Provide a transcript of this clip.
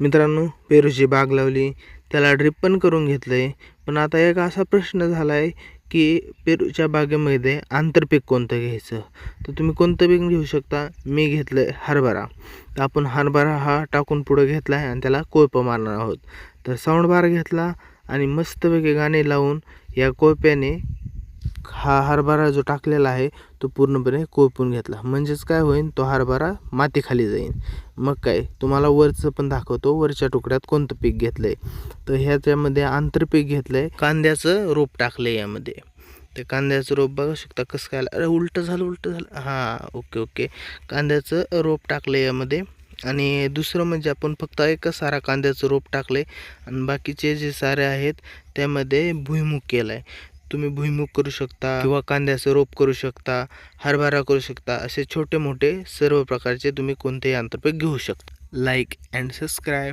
मित्रांनो, पेरूची बाग लावली, त्याला ड्रिप पण करून घेतलं आहे. पण आता एक असा प्रश्न झाला आहे की पेरूच्या बागेमध्ये आंतरपीक कोणतं घ्यायचं. तर तुम्ही कोणतं पीक घेऊ शकता. मी घेतलं आहे हरभरा. तर आपण हरभरा हा टाकून पुढं घेतला आहे आणि त्याला कोळपं मारणार आहोत. तर साऊंड बार घेतला आणि मस्तपैकी गाणे लावून या कोळप्याने हा हरभरा जो टाकलेला आहे तो पूर्णपणे कोळपून घेतला. म्हणजेच काय होईल, तो हरभरा मातीखाली जाईल. मग काय, तुम्हाला वरचं पण दाखवतो वरच्या तुकड्यात कोणतं पीक घेतलं आहे. तर ह्याच्यामध्ये आंतरपीक घेतलं आहे, कांद्याचं रोप टाकलं आहे यामध्ये. ते कांद्याचं रोप बघू शकता कसं काय. अरे उलटं झालं. हां, ओके. कांद्याचं रोप टाकलं आहे यामध्ये. आणि दुसरं म्हणजे आपण फक्त एकच सारा कांद्याचं रोप टाकलं आहे आणि बाकीचे जे सारे आहेत त्यामध्ये भुईमुग केला आहे. तुम्ही भुईमुग करू शकता किंवा कांद्याचं रोप करू शकता, हरभरा करू शकता. असे छोटे मोठे सर्व प्रकारचे तुम्ही कोणतेही आंतरपीक घेऊ शकता. Like and subscribe.